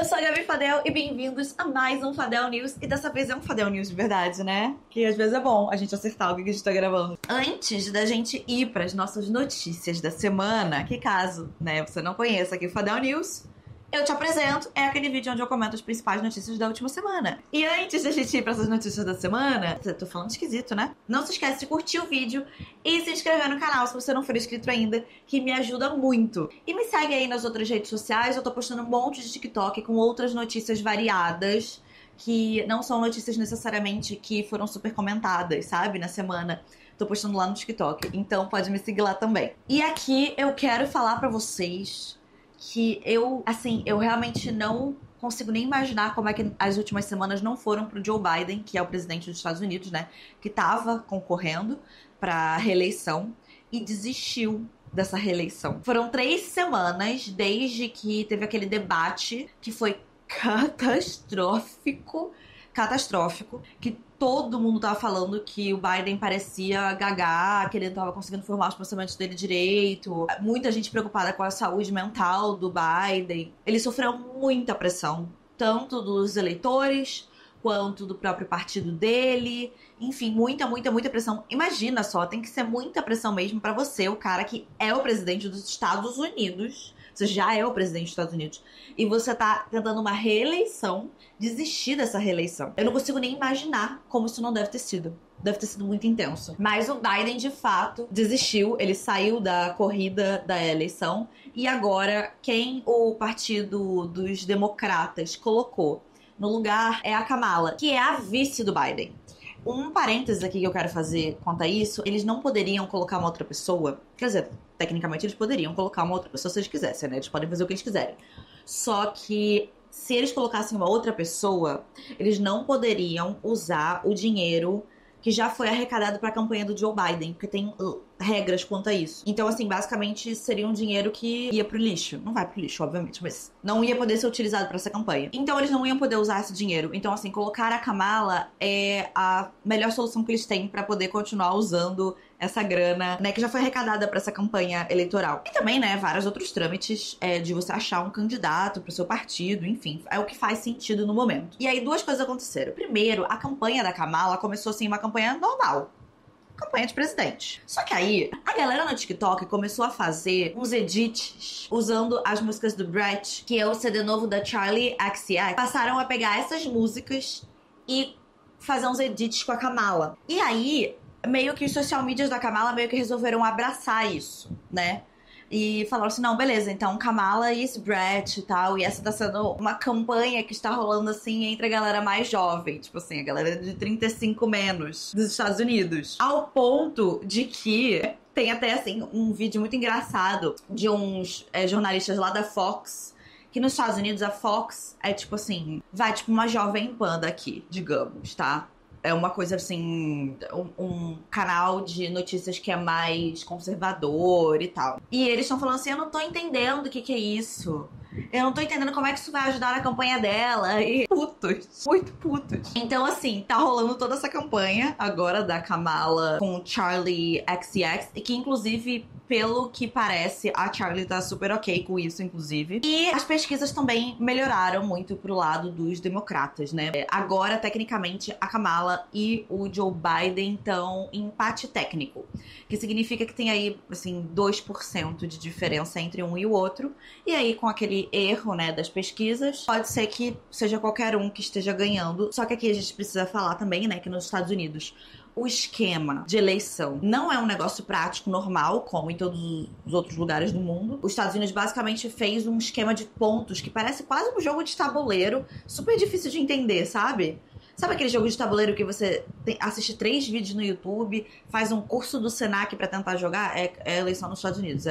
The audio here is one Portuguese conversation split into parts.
Eu sou a Gabi Fadel e bem-vindos a mais um Fadel News. E dessa vez é um Fadel News de verdade, né? Que às vezes é bom a gente acertar o que a gente tá gravando. Antes da gente ir pras nossas notícias da semana, que caso, né, você não conheça aqui o Fadel News, eu te apresento, é aquele vídeo onde eu comento as principais notícias da última semana. E antes da gente ir pra essas notícias da semana, eu tô falando esquisito, né? Não se esquece de curtir o vídeo e se inscrever no canal se você não for inscrito ainda, que me ajuda muito. E me segue aí nas outras redes sociais, eu tô postando um monte de TikTok com outras notícias variadas, que não são notícias necessariamente que foram super comentadas, sabe? Na semana. Tô postando lá no TikTok, então pode me seguir lá também. E aqui eu quero falar pra vocês que eu realmente não consigo nem imaginar como é que as últimas semanas não foram pro Joe Biden, que é o presidente dos Estados Unidos, né? Que tava concorrendo pra reeleição e desistiu dessa reeleição. Foram 3 semanas desde que teve aquele debate que foi catastrófico, que todo mundo tava falando que o Biden parecia gaga, que ele não tava conseguindo formar os pensamentos dele direito. Muita gente preocupada com a saúde mental do Biden. Ele sofreu muita pressão, tanto dos eleitores quanto do próprio partido dele. Enfim, muita pressão. Imagina só, tem que ser muita pressão mesmo pra você, o cara que é o presidente dos Estados Unidos. Você já é o presidente dos Estados Unidos. E você tá tentando uma reeleição, desistir dessa reeleição. Eu não consigo nem imaginar como isso não deve ter sido. Deve ter sido muito intenso. Mas o Biden, de fato, desistiu. Ele saiu da corrida da eleição. E agora, quem o partido dos democratas colocou no lugar é a Kamala, que é a vice do Biden. Um parênteses aqui que eu quero fazer quanto a isso, eles não poderiam colocar uma outra pessoa, quer dizer, tecnicamente eles poderiam colocar uma outra pessoa se eles quisessem, né? Eles podem fazer o que eles quiserem. Só que se eles colocassem uma outra pessoa, eles não poderiam usar o dinheiro que já foi arrecadado para a campanha do Joe Biden, porque tem regras quanto a isso. Então, assim, basicamente seria um dinheiro que ia pro lixo. Não vai pro lixo, obviamente, mas não ia poder ser utilizado para essa campanha. Então, eles não iam poder usar esse dinheiro. Então, assim, colocar a Kamala é a melhor solução que eles têm para poder continuar usando essa grana, né, que já foi arrecadada para essa campanha eleitoral. E também, né, vários outros trâmites de você achar um candidato pro seu partido, enfim, é o que faz sentido no momento. E aí, 2 coisas aconteceram. Primeiro, a campanha da Kamala começou, assim, uma campanha normal. Campanha de presidente. Só que aí, a galera no TikTok começou a fazer uns edits usando as músicas do Brett, que é o CD novo da Charli XCX. Passaram a pegar essas músicas e fazer uns edits com a Kamala. E aí, meio que os social medias da Kamala meio que resolveram abraçar isso, né? E falaram assim, não, beleza, então Kamala e esse Brett e tal, e essa tá sendo uma campanha que está rolando, assim, entre a galera mais jovem, tipo assim, a galera de 35 menos dos Estados Unidos. Ao ponto de que tem até, assim, um vídeo muito engraçado de uns jornalistas lá da Fox, que nos Estados Unidos a Fox é, tipo assim, vai tipo uma Jovem Pan daqui, digamos, tá? É uma coisa assim, um canal de notícias que é mais conservador e tal. E eles estão falando assim, eu não tô entendendo o que é isso. Eu não tô entendendo como é que isso vai ajudar na campanha dela. E putos, muito putos. Então, assim, tá rolando toda essa campanha agora da Kamala com Charli XCX. E que, inclusive, pelo que parece, a Charli tá super ok com isso, inclusive. E as pesquisas também melhoraram muito pro lado dos democratas, né? Agora, tecnicamente, a Kamala e o Joe Biden estão em empate técnico. Que significa que tem aí, assim, 2% de diferença entre um e o outro. E aí, com aquele erro, né, das pesquisas, pode ser que seja qualquer um que esteja ganhando. Só que aqui a gente precisa falar também, né, que nos Estados Unidos o esquema de eleição não é um negócio prático normal, como em todos os outros lugares do mundo. Os Estados Unidos basicamente fez um esquema de pontos que parece quase um jogo de tabuleiro, super difícil de entender, sabe? Sabe aquele jogo de tabuleiro que você assiste 3 vídeos no YouTube, faz um curso do Senac pra tentar jogar? É a eleição nos Estados Unidos.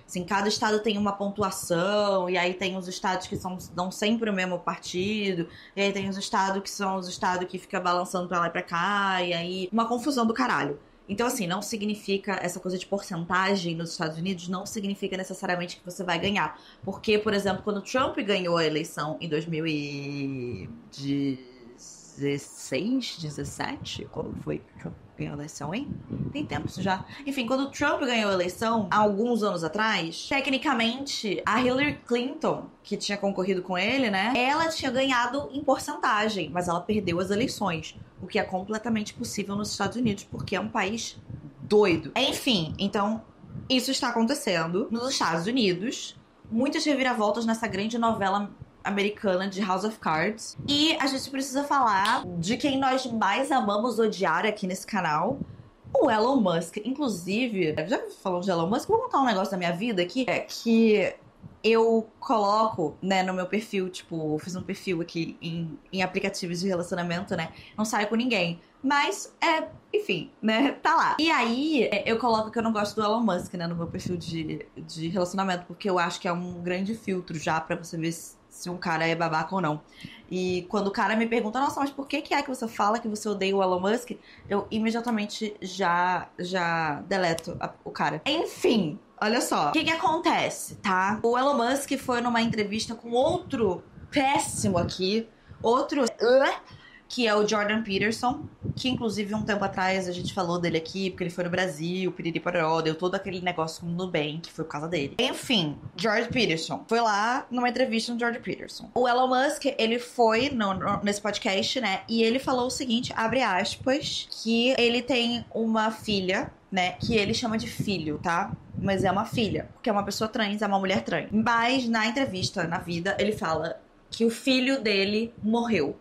Assim, cada estado tem uma pontuação, e aí tem os estados que dão sempre o mesmo partido, e aí tem os estados que são os estados que fica balançando pra lá e pra cá, e aí uma confusão do caralho. Então, assim, não significa, essa coisa de porcentagem nos Estados Unidos não significa necessariamente que você vai ganhar. Porque, por exemplo, quando Trump ganhou a eleição em 2016, 2016, 17? Quando foi que Trump ganhou a eleição, hein? Tem tempo isso já. Enfim, quando o Trump ganhou a eleição, há alguns anos atrás, tecnicamente, a Hillary Clinton, que tinha concorrido com ele, né? Ela tinha ganhado em porcentagem, mas ela perdeu as eleições. O que é completamente possível nos Estados Unidos, porque é um país doido. Enfim, então, isso está acontecendo nos Estados Unidos. Muitas reviravoltas nessa grande novela americana de House of Cards. E a gente precisa falar de quem nós mais amamos odiar aqui nesse canal, o Elon Musk. Inclusive, já falou de Elon Musk, vou contar um negócio da minha vida aqui, que eu coloco, né, no meu perfil, tipo, fiz um perfil aqui em aplicativos de relacionamento, né, não saio com ninguém. Mas, enfim, né, tá lá. E aí, eu coloco que eu não gosto do Elon Musk, né, no meu perfil de relacionamento, porque eu acho que é um grande filtro já pra você ver se um cara é babaca ou não. E quando o cara me pergunta, nossa, mas por que é que você fala que você odeia o Elon Musk? Eu imediatamente já deleto o cara. Enfim, olha só. O que acontece, tá? O Elon Musk foi numa entrevista com outro péssimo aqui, que é o Jordan Peterson, que inclusive um tempo atrás a gente falou dele aqui, porque ele foi no Brasil, piriri pororó, deu todo aquele negócio com o Nubank, que foi por causa dele. Enfim, Jordan Peterson. Foi lá numa entrevista no Jordan Peterson. O Elon Musk, ele foi nesse podcast, né, e ele falou o seguinte, abre aspas, que ele tem uma filha, né, que ele chama de filho, tá? Mas é uma filha, porque é uma pessoa trans, é uma mulher trans. Mas na entrevista, na vida, ele fala que o filho dele morreu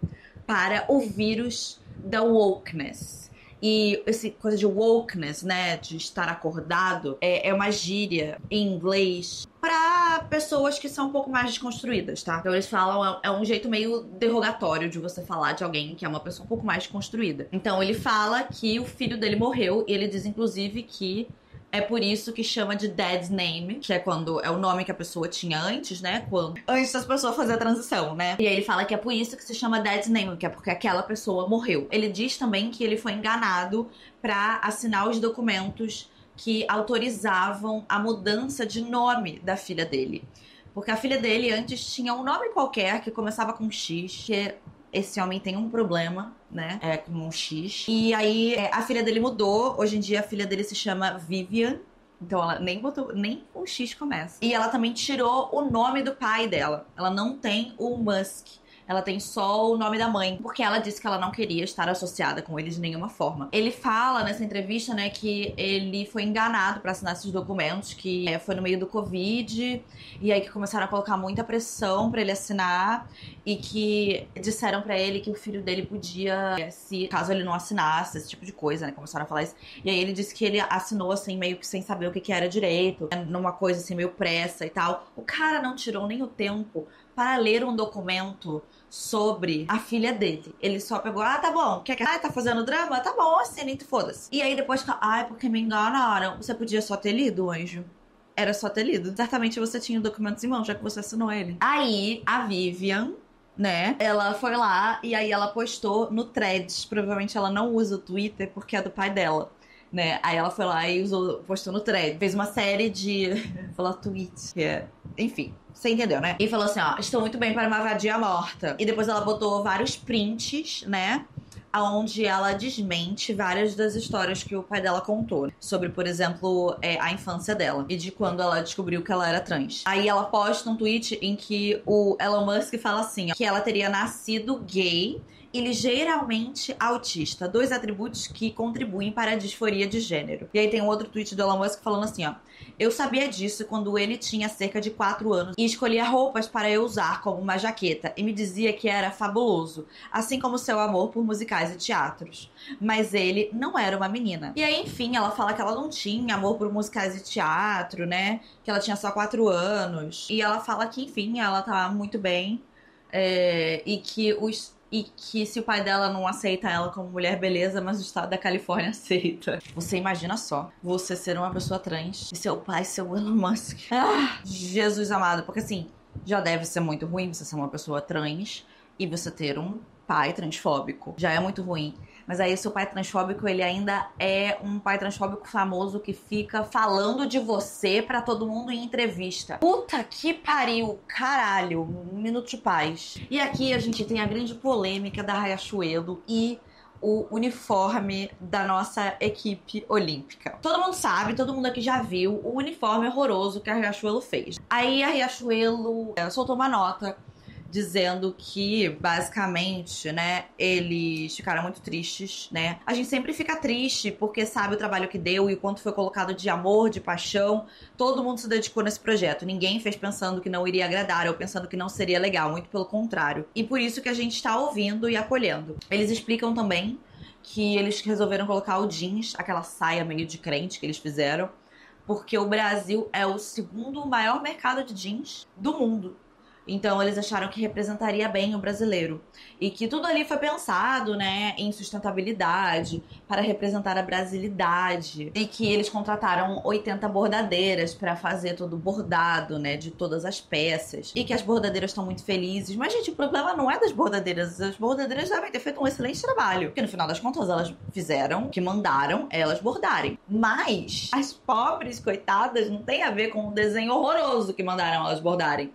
para o vírus da wokeness. E essa coisa de wokeness, né, de estar acordado, é uma gíria em inglês para pessoas que são um pouco mais desconstruídas, tá? Então eles falam, é um jeito meio derrogatório de você falar de alguém que é uma pessoa um pouco mais desconstruída. Então ele fala que o filho dele morreu, e ele diz inclusive que é por isso que chama de Dad's Name, que é quando é o nome que a pessoa tinha antes, né? Antes das pessoas fazerem a transição, né? E aí ele fala que é por isso que se chama Dad's Name, que é porque aquela pessoa morreu. Ele diz também que ele foi enganado pra assinar os documentos que autorizavam a mudança de nome da filha dele. Porque a filha dele antes tinha um nome qualquer que começava com X, que esse homem tem um problema, né, com um X. E aí a filha dele mudou. Hoje em dia a filha dele se chama Vivian. Então ela nem com o X começa. E ela também tirou o nome do pai dela. Ela não tem o Musk. Ela tem só o nome da mãe, porque ela disse que ela não queria estar associada com ele de nenhuma forma. Ele fala nessa entrevista, né, que ele foi enganado pra assinar esses documentos, que foi no meio do Covid, e aí que começaram a colocar muita pressão pra ele assinar, e que disseram pra ele que o filho dele podia, caso ele não assinasse, esse tipo de coisa, né, começaram a falar isso. E aí ele disse que ele assinou, assim, meio que sem saber o que era direito, numa coisa, assim, meio pressa e tal. O cara não tirou nem o tempo para ler um documento sobre a filha dele. Ele só pegou, tá bom, tá fazendo drama? Tá bom, assina e foda-se. E aí depois, porque me enganaram. Você podia só ter lido, anjo. Era só ter lido. Certamente você tinha documentos em mão, já que você assinou ele. Aí, a Vivian, né, ela foi lá e aí ela postou no Threads. Provavelmente ela não usa o Twitter porque é do pai dela, né? Aí ela foi lá e postou no Threads. Fez uma série de... falar tweets, que é... Enfim, você entendeu, né? E falou assim, estou muito bem para uma vadia morta. E depois ela botou vários prints, né, onde ela desmente várias das histórias que o pai dela contou. Sobre, por exemplo, a infância dela. E de quando ela descobriu que ela era trans. Aí ela posta um tweet em que o Elon Musk fala assim, que ela teria nascido gay e ligeiramente autista. 2 atributos que contribuem para a disforia de gênero. E aí tem um outro tweet do Elon Musk falando assim, eu sabia disso quando ele tinha cerca de 4 anos e escolhia roupas para eu usar como uma jaqueta e me dizia que era fabuloso, assim como seu amor por musicais e teatros. Mas ele não era uma menina. E aí, enfim, ela fala que ela não tinha amor por musicais e teatro, né? Que ela tinha só 4 anos. E ela fala que, enfim, ela tá muito bem. E que se o pai dela não aceita ela como mulher, beleza, mas o estado da Califórnia aceita. Você imagina só, você ser uma pessoa trans e seu pai ser o Elon Musk. Jesus amado, porque assim, já deve ser muito ruim você ser uma pessoa trans, e você ter um pai transfóbico já é muito ruim. Mas aí seu pai transfóbico, ele ainda é um pai transfóbico famoso que fica falando de você pra todo mundo em entrevista. Puta que pariu, caralho, um minuto de paz. E aqui a gente tem a grande polêmica da Riachuelo e o uniforme da nossa equipe olímpica. Todo mundo sabe, todo mundo aqui já viu o uniforme horroroso que a Riachuelo fez. Aí a Riachuelo soltou uma nota dizendo que, basicamente, né, eles ficaram muito tristes, né? A gente sempre fica triste porque sabe o trabalho que deu e o quanto foi colocado de amor, de paixão. Todo mundo se dedicou nesse projeto. Ninguém fez pensando que não iria agradar ou pensando que não seria legal, muito pelo contrário. E por isso que a gente está ouvindo e acolhendo. Eles explicam também que eles resolveram colocar o jeans, aquela saia meio de crente que eles fizeram, porque o Brasil é o segundo maior mercado de jeans do mundo. Então eles acharam que representaria bem o brasileiro. E que tudo ali foi pensado, né, em sustentabilidade, para representar a brasilidade. E que eles contrataram 80 bordadeiras para fazer todo o bordado, né, de todas as peças. E que as bordadeiras estão muito felizes. Mas, gente, o problema não é das bordadeiras. As bordadeiras devem ter feito um excelente trabalho. Porque no final das contas elas fizeram, que mandaram elas bordarem. Mas as pobres, coitadas, não tem a ver com o desenho horroroso que mandaram elas bordarem.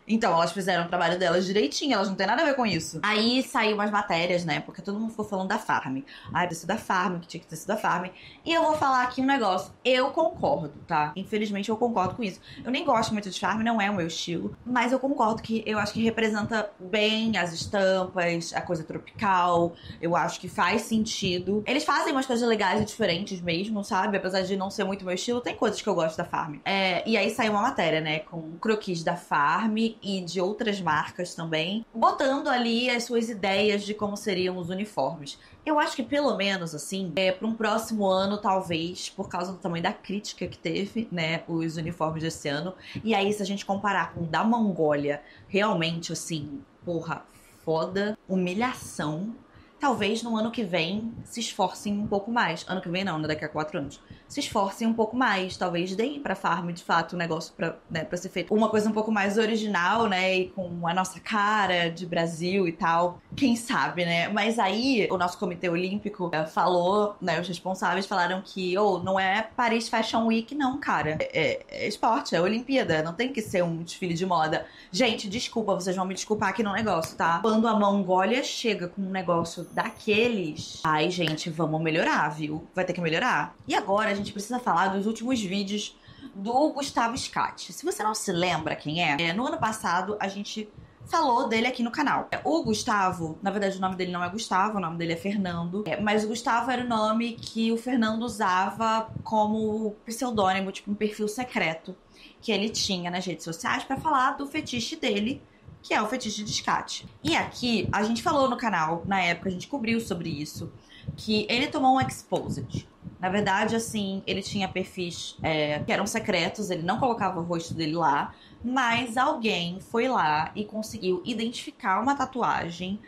Então, elas fizeram o trabalho delas direitinho, elas não tem nada a ver com isso. Aí saiu umas matérias, né? Porque todo mundo ficou falando da Farm. Ah, ter sido da Farm, que tinha que ter sido da Farm. E eu vou falar aqui um negócio. Eu concordo, tá? Infelizmente, eu concordo com isso. Eu nem gosto muito de Farm, não é o meu estilo. Mas eu concordo que eu acho que representa bem as estampas, a coisa tropical. Eu acho que faz sentido. Eles fazem umas coisas legais e diferentes mesmo, sabe? Apesar de não ser muito meu estilo, tem coisas que eu gosto da Farm. E aí saiu uma matéria, né? Com croquis da Farm e de outras marcas também, botando ali as suas ideias de como seriam os uniformes. Eu acho que pelo menos, assim, para um próximo ano, talvez, por causa do tamanho da crítica que teve, né, os uniformes desse ano. E aí, se a gente comparar com o da Mongólia, realmente, assim, porra, foda, humilhação. Talvez no ano que vem se esforcem um pouco mais. Ano que vem não, né? Daqui a 4 anos. Se esforcem um pouco mais. Talvez deem pra Farm, de fato, um negócio pra, né, pra ser feito. Uma coisa um pouco mais original, né? E com a nossa cara de Brasil e tal. Quem sabe, né? Mas aí, o nosso Comitê Olímpico falou, né? Os responsáveis falaram que, não é Paris Fashion Week, não, cara. É esporte, é Olimpíada. Não tem que ser um desfile de moda. Gente, desculpa, vocês vão me desculpar aqui no negócio, tá? Quando a Mongólia chega com um negócio daqueles, ai, gente, vamos melhorar, viu? Vai ter que melhorar. E agora a gente precisa falar dos últimos vídeos do Gustavo Scatti. Se você não se lembra quem no ano passado a gente falou dele aqui no canal. O Gustavo, na verdade o nome dele não é Gustavo, o nome dele é Fernando, mas o Gustavo era o nome que o Fernando usava como pseudônimo, tipo um perfil secreto que ele tinha nas redes sociais pra falar do fetiche dele, que é o fetiche de Scatti. E aqui, a gente falou no canal, na época, a gente cobriu sobre isso, que ele tomou um exposed. Na verdade, assim, ele tinha perfis que eram secretos, ele não colocava o rosto dele lá, mas alguém foi lá e conseguiu identificar uma tatuagem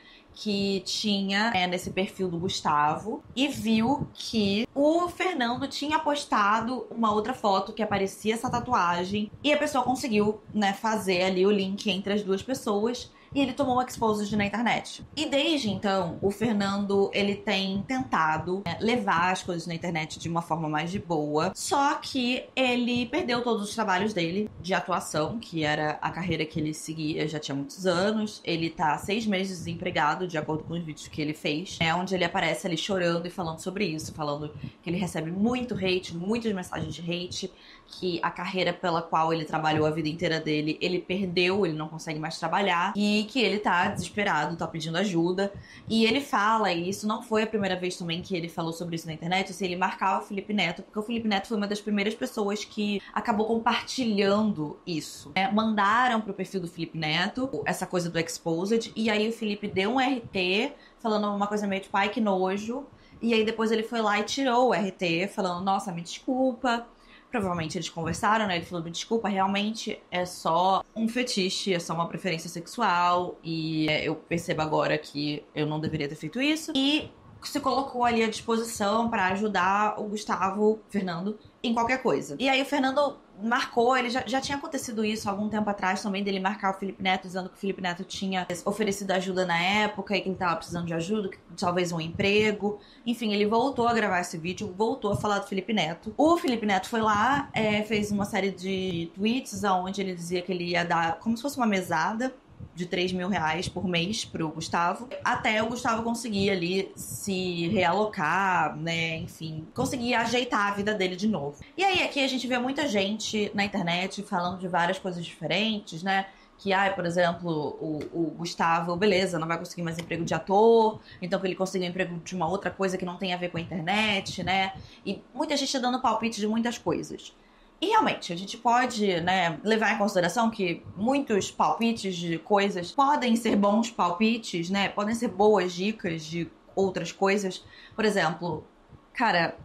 que tinha nesse perfil do Gustavo e viu que o Fernando tinha postado uma outra foto que aparecia essa tatuagem e a pessoa conseguiu, né, fazer ali o link entre as duas pessoas e ele tomou um exposed na internet. E desde então, o Fernando, ele tem tentado levar as coisas na internet de uma forma mais de boa, só que ele perdeu todos os trabalhos dele de atuação, que era a carreira que ele seguia já tinha muitos anos. Ele tá 6 meses desempregado, de acordo com os vídeos que ele fez, onde ele aparece ali chorando e falando sobre isso, falando que ele recebe muito hate, muitas mensagens de hate, que a carreira pela qual ele trabalhou a vida inteira dele, ele perdeu, ele não consegue mais trabalhar, e que ele tá desesperado, tá pedindo ajuda. E ele fala, e isso não foi a primeira vez também que ele falou sobre isso na internet, assim, ele marcava o Felipe Neto, porque o Felipe Neto foi uma das primeiras pessoas que acabou compartilhando isso. Mandaram pro perfil do Felipe Neto essa coisa do exposed, e aí o Felipe deu um RT, falando uma coisa meio tipo, ai, que nojo. E aí depois ele foi lá e tirou o RT, falando, nossa, me desculpa. Provavelmente eles conversaram, né? Ele falou, me desculpa, realmente é só um fetiche, é só uma preferência sexual. E eu percebo agora que eu não deveria ter feito isso. E se colocou ali à disposição pra ajudar o Gustavo, Fernando, em qualquer coisa. E aí o Fernando marcou, ele já tinha acontecido isso há algum tempo atrás também, dele marcar o Felipe Neto, dizendo que o Felipe Neto tinha oferecido ajuda na época e que ele tava precisando de ajuda, que talvez um emprego. Enfim, ele voltou a gravar esse vídeo, voltou a falar do Felipe Neto. O Felipe Neto foi lá, fez uma série de tweets onde ele dizia que ele ia dar como se fosse uma mesada de 3 mil reais por mês pro Gustavo, até o Gustavo conseguir ali se realocar, né, enfim, conseguir ajeitar a vida dele de novo. E aí aqui a gente vê muita gente na internet falando de várias coisas diferentes, né, que, por exemplo, o Gustavo, beleza, não vai conseguir mais emprego de ator, então que ele conseguiu um emprego de uma outra coisa que não tem a ver com a internet, né, e muita gente dando palpite de muitas coisas. E realmente, a gente pode, né, levar em consideração que muitos palpites de coisas podem ser bons palpites, né? Podem ser boas dicas de outras coisas. Por exemplo, cara,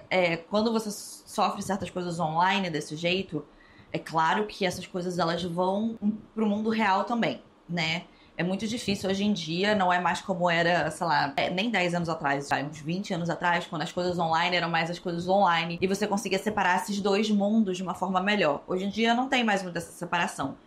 quando você sofre certas coisas online desse jeito, é claro que essas coisas elas vão pro mundo real também, né? É muito difícil hoje em dia, não é mais como era, sei lá, nem 10 anos atrás, uns 20 anos atrás, quando as coisas online eram mais as coisas online e você conseguia separar esses dois mundos de uma forma melhor. Hoje em dia não tem mais muita essa separação.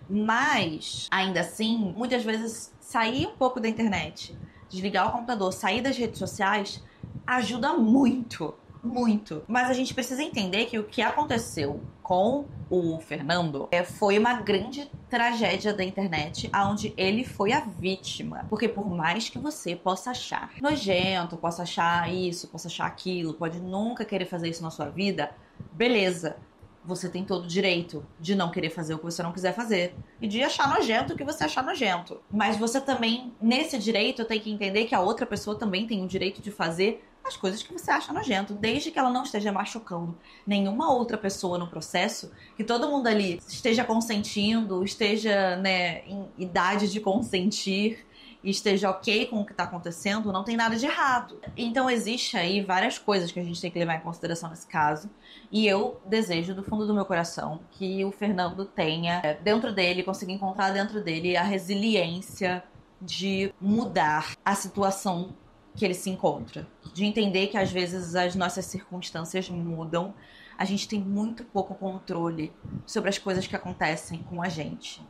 Mas, ainda assim, muitas vezes sair um pouco da internet, desligar o computador, sair das redes sociais, ajuda muito. Muito. Mas a gente precisa entender que o que aconteceu com o Fernando foi uma grande tragédia da internet, onde ele foi a vítima. Porque por mais que você possa achar nojento, possa achar isso, possa achar aquilo, pode nunca querer fazer isso na sua vida, beleza. Você tem todo o direito de não querer fazer o que você não quiser fazer. E de achar nojento o que você achar nojento. Mas você também, nesse direito, tem que entender que a outra pessoa também tem o direito de fazer as coisas que você acha nojento, desde que ela não esteja machucando nenhuma outra pessoa no processo, que todo mundo ali esteja consentindo, esteja, né, em idade de consentir, e esteja ok com o que está acontecendo, não tem nada de errado. Então existe aí várias coisas que a gente tem que levar em consideração nesse caso, e eu desejo do fundo do meu coração que o Fernando tenha dentro dele, consiga encontrar dentro dele a resiliência de mudar a situação que ele se encontra, de entender que às vezes as nossas circunstâncias mudam, a gente tem muito pouco controle sobre as coisas que acontecem com a gente.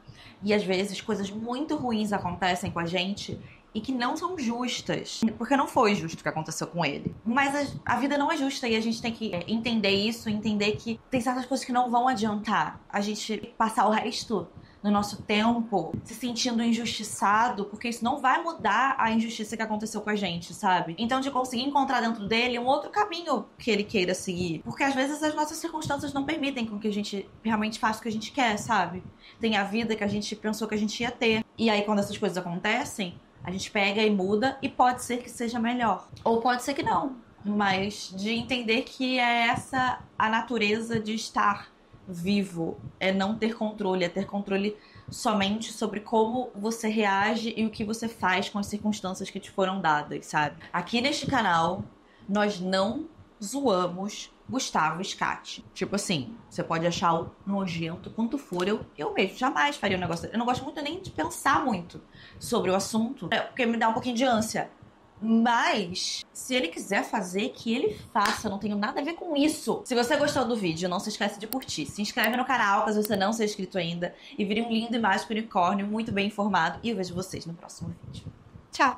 E às vezes coisas muito ruins acontecem com a gente e que não são justas, porque não foi justo o que aconteceu com ele. Mas a vida não é justa e a gente tem que entender isso, entender que tem certas coisas que não vão adiantar a gente passar o resto no nosso tempo se sentindo injustiçado, porque isso não vai mudar a injustiça que aconteceu com a gente, sabe? Então de conseguir encontrar dentro dele um outro caminho que ele queira seguir, porque às vezes as nossas circunstâncias não permitem com que a gente realmente faça o que a gente quer, sabe? Tem a vida que a gente pensou que a gente ia ter, e aí quando essas coisas acontecem, a gente pega e muda, e pode ser que seja melhor, ou pode ser que não, mas de entender que é essa a natureza de estar vivo, é não ter controle, é ter controle somente sobre como você reage e o que você faz com as circunstâncias que te foram dadas, sabe? Aqui neste canal, nós não zoamos Gustavo Scatti. Tipo assim, você pode achar o nojento quanto for, eu mesmo jamais faria um negócio. Eu não gosto muito nem de pensar muito sobre o assunto, porque me dá um pouquinho de ânsia. Mas, se ele quiser fazer, que ele faça. Eu não tenho nada a ver com isso. Se você gostou do vídeo, não se esquece de curtir. Se inscreve no canal, caso você não seja inscrito ainda. E vire um lindo e mágico unicórnio muito bem informado. E eu vejo vocês no próximo vídeo. Tchau!